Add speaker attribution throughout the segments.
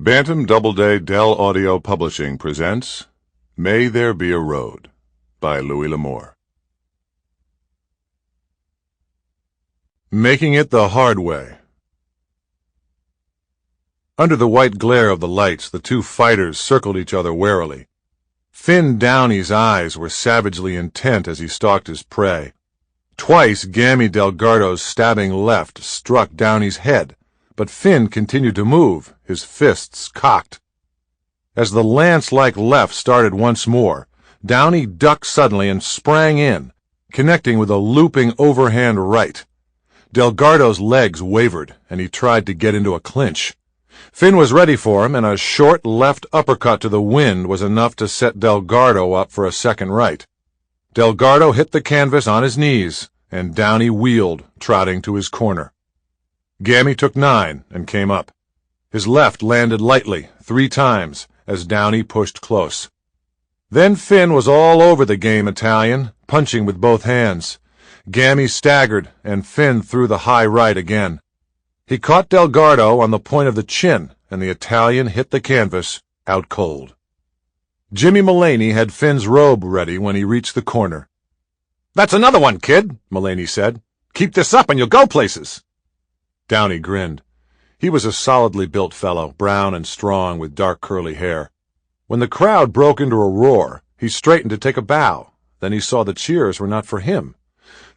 Speaker 1: Bantam Doubleday Dell Audio Publishing presents May There Be a Road by Louis L'Amour. Making it the hard way. Under the white glare of the lights, the two fighters circled each other warily. Finn Downey's eyes were savagely intent as he stalked his prey. Twice Gammy Delgardo's stabbing left struck Downey's head, but Finn continued to move, his fists cocked. As the lance-like left started once more, Downey ducked suddenly and sprang in, connecting with a looping overhand right. Delgardo's legs wavered, and he tried to get into a clinch. Finn was ready for him, and a short left uppercut to the wind was enough to set Delgardo up for a second right. Delgardo hit the canvas on his knees, and Downey wheeled, trotting to his corner. Gammy took 9 and came up. His left landed lightly 3 times as Downey pushed close. Then Finn was all over the game Italian, punching with both hands. Gammy staggered, and Finn threw the high right again. He caught Delgardo on the point of the chin, and the Italian hit the canvas out cold. Jimmy Mullaney had Finn's robe ready when he reached the corner. "That's another one, kid," Mullaney said. "Keep this up and you'll go places." Downey grinned. He was a solidly built fellow, brown and strong with dark curly hair. When the crowd broke into a roar, he straightened to take a bow. Then he saw the cheers were not for him.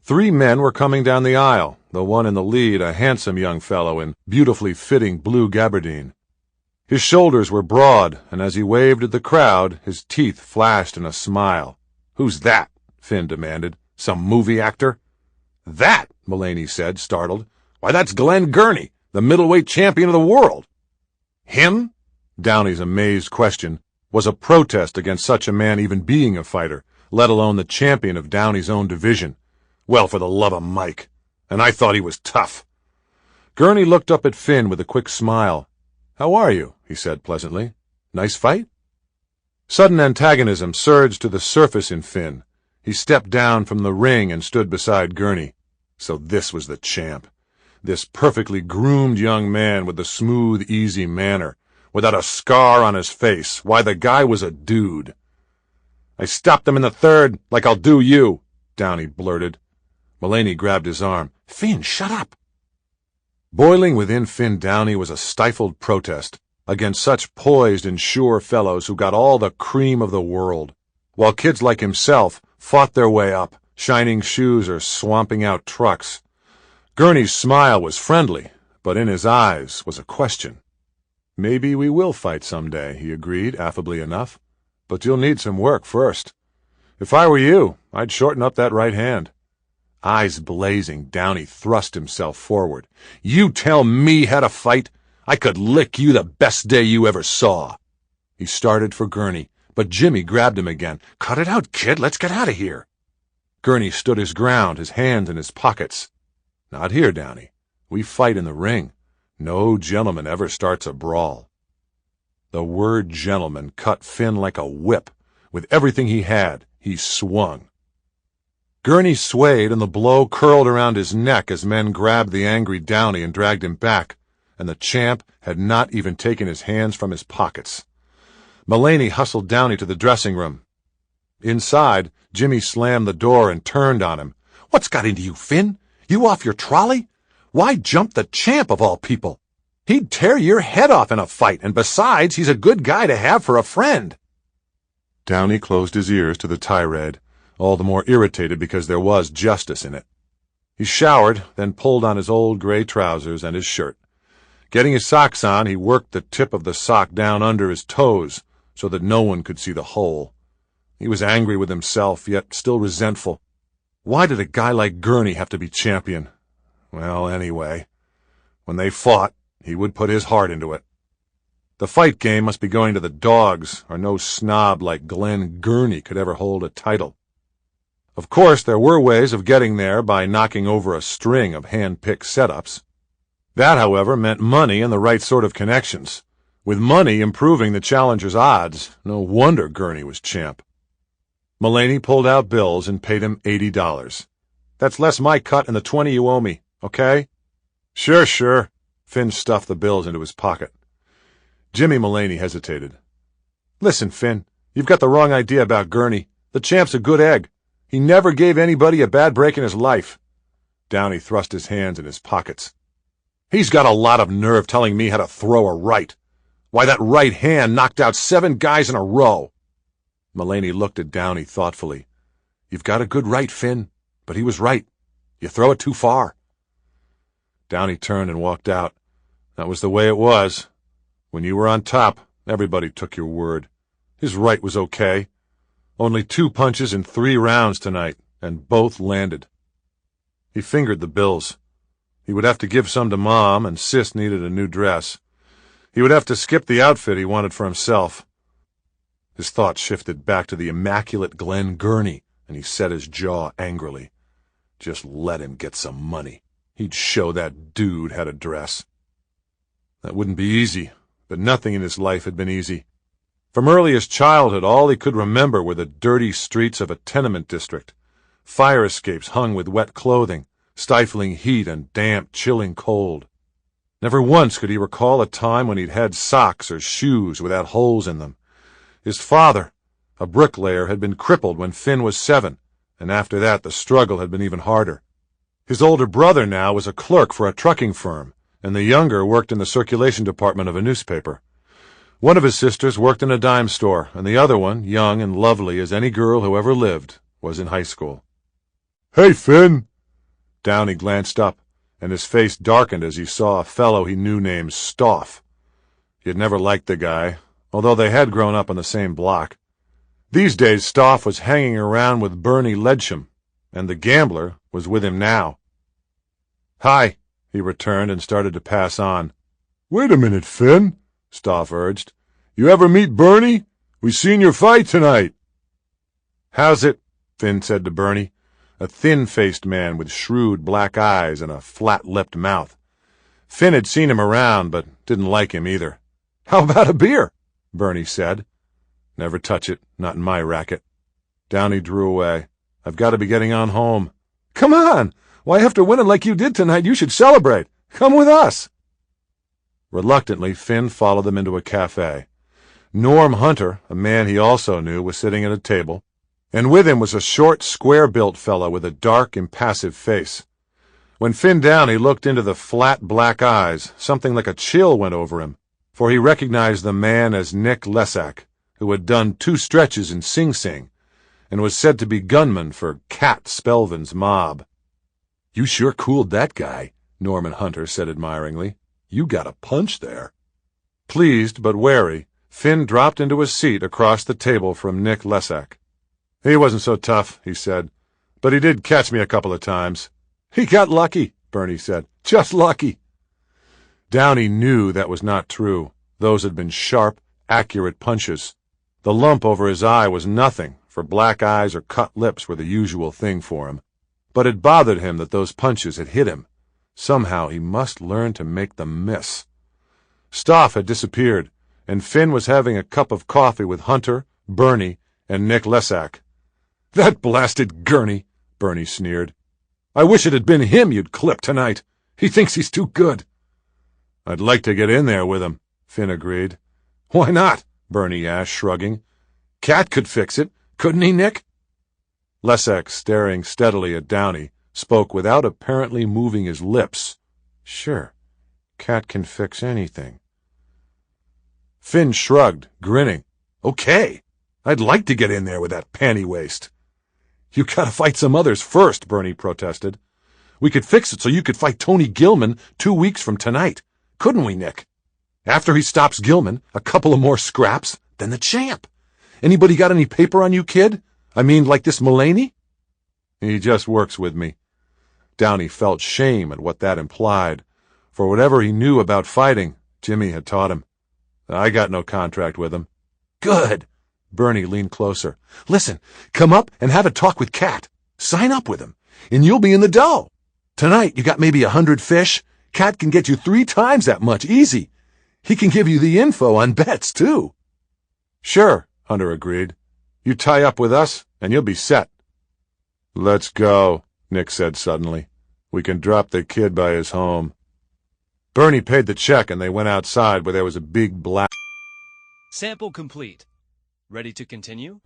Speaker 1: 3 men were coming down the aisle, the one in the lead a handsome young fellow in beautifully fitting blue gabardine. His shoulders were broad, and as he waved at the crowd, his teeth flashed in a smile. "Who's that?" Finn demanded. "Some movie actor?" "That?" Mullaney said, startled. "Why, that's Glenn Gurney, the middleweight champion of the world." "Him?" Downey's amazed question was a protest against such a man even being a fighter, let alone the champion of Downey's own division. "Well, for the love of Mike. And I thought he was tough." Gurney looked up at Finn with a quick smile. "How are you?" he said pleasantly. "Nice fight?" Sudden antagonism surged to the surface in Finn. He stepped down from the ring and stood beside Gurney. So this was the champ. This perfectly groomed young man with the smooth, easy manner, without a scar on his face. Why, the guy was a dude. "I stopped him in the 3rd, like I'll do you," Downey blurted. Mullaney grabbed his arm. "Finn, shut up." Boiling within Finn Downey was a stifled protest against such poised and sure fellows who got all the cream of the world, while kids like himself fought their way up, shining shoes or swamping out trucks. Gurney's smile was friendly, but in his eyes was a question. "Maybe we will fight someday," he agreed, affably enough. "But you'll need some work first. If I were you, I'd shorten up that right hand." Eyes blazing, Downey thrust himself forward. "You tell me how to fight? I could lick you the best day you ever saw." He started for Gurney, but Jimmy grabbed him again. "Cut it out, kid. Let's get out of here." Gurney stood his ground, his hands in his pockets. "Not here, Downey. We fight in the ring. No gentleman ever starts a brawl." The word gentleman cut Finn like a whip. With everything he had, he swung. Gurney swayed, and the blow curled around his neck as men grabbed the angry Downey and dragged him back, and the champ had not even taken his hands from his pockets. Mullaney hustled Downey to the dressing room. Inside, Jimmy slammed the door and turned on him. "What's got into you, Finn? You off your trolley? Why jump the champ of all people? He'd tear your head off in a fight, and besides, he's a good guy to have for a friend." Downey closed his ears to the tirade, all the more irritated because there was justice in it. He showered, then pulled on his old gray trousers and his shirt. Getting his socks on, he worked the tip of the sock down under his toes so that no one could see the hole. He was angry with himself, yet still resentful. Why did a guy like Gurney have to be champion? Well, anyway, when they fought, he would put his heart into it. The fight game must be going to the dogs, or no snob like Glenn Gurney could ever hold a title. Of course, there were ways of getting there by knocking over a string of hand-picked setups. That, however, meant money and the right sort of connections. With money improving the challenger's odds, no wonder Gurney was champ. Mullaney pulled out bills and paid him $80. "That's less my cut and the 20 you owe me, okay?" Sure. Finn stuffed the bills into his pocket. Jimmy Mullaney hesitated. Listen, Finn, you've got the wrong idea about Gurney. The champ's a good egg. He never gave anybody a bad break in his life. Downey thrust his hands in his pockets. He's got a lot of nerve telling me how to throw a right. Why, that right hand knocked out 7 guys in a row. Mullaney looked at Downey thoughtfully. You've got a good right, Finn, but he was right. You throw it too far. Downey turned and walked out. That was the way it was. When you were on top, everybody took your word. His right was okay. Only 2 punches in 3 rounds tonight, and both landed. He fingered the bills. He would have to give some to Mom, and Sis needed a new dress. He would have to skip the outfit he wanted for himself. His thoughts shifted back to the immaculate Glen Gurney, and he set his jaw angrily. Just let him get some money. He'd show that dude how to dress. That wouldn't be easy, but nothing in his life had been easy. From earliest childhood, all he could remember were the dirty streets of a tenement district, fire escapes hung with wet clothing, stifling heat and damp, chilling cold. Never once could he recall a time when he'd had socks or shoes without holes in them. His father, a bricklayer, had been crippled when Finn was 7, and after that the struggle had been even harder. His older brother now was a clerk for a trucking firm, and the younger worked in the circulation department of a newspaper. One of his sisters worked in a dime store, and the other one, young and lovely as any girl who ever lived, was in high school. "Hey, Finn!" Downey glanced up, and his face darkened as he saw a fellow he knew named Stoff. He had never liked the guy, although they had grown up on the same block. These days Stoff was hanging around with Bernie Ledsham, and the gambler was with him now. "Hi," he returned and started to pass on. "Wait a minute, Finn," Stoff urged. "You ever meet Bernie? We seen your fight tonight." "How's it?" Finn said to Bernie, a thin-faced man with shrewd black eyes and a flat-lipped mouth. Finn had seen him around, but didn't like him either. "How about a beer?" Bernie said. "Never touch it, not in my racket." Downey drew away. "I've got to be getting on home." "Come on! Why, after winning like you did tonight, you should celebrate. Come with us." Reluctantly, Finn followed them into a cafe. Norm Hunter, a man he also knew, was sitting at a table, and with him was a short, square-built fellow with a dark, impassive face. When Finn Downey looked into the flat black eyes, something like a chill went over him, for he recognized the man as Nick Lesak, who had done 2 stretches in Sing Sing, and was said to be gunman for Cat Spelvin's mob. "You sure cooled that guy," Norman Hunter said admiringly. "You got a punch there." Pleased but wary, Finn dropped into a seat across the table from Nick Lesak. "He wasn't so tough," he said, "but he did catch me a couple of times." "He got lucky," Bernie said. "Just lucky." Downey knew that was not true. Those had been sharp, accurate punches. The lump over his eye was nothing, for black eyes or cut lips were the usual thing for him. But it bothered him that those punches had hit him. Somehow he must learn to make them miss. Stoff had disappeared, and Finn was having a cup of coffee with Hunter, Bernie, and Nick Lesak. "That blasted Gurney," Bernie sneered. "I wish it had been him you'd clipped tonight. He thinks he's too good." "I'd like to get in there with him," Finn agreed. "Why not?" Bernie asked, shrugging. "Cat could fix it, couldn't he, Nick?" Lesak, staring steadily at Downey, spoke without apparently moving his lips. "Sure, Cat can fix anything." Finn shrugged, grinning. "Okay, I'd like to get in there with that panty waist." "You gotta fight some others first," Bernie protested. "We could fix it so you could fight Tony Gilman 2 weeks from tonight. Couldn't we, Nick? After he stops Gilman, a couple of more scraps, then the champ. Anybody got any paper on you, kid? I mean, like this Mullaney?" "He just works with me." Downey felt shame at what that implied. For whatever he knew about fighting, Jimmy had taught him. "I got no contract with him." "Good." Bernie leaned closer. "Listen, come up and have a talk with Cat. Sign up with him, and you'll be in the dough. Tonight you got maybe 100 fish. Cat can get you 3 times that much, easy. He can give you the info on bets, too." "Sure," Hunter agreed. "You tie up with us, and you'll be set." "Let's go," Nick said suddenly. "We can drop the kid by his home." Bernie paid the check, and they went outside where there was a big black
Speaker 2: Sample complete. Ready to continue?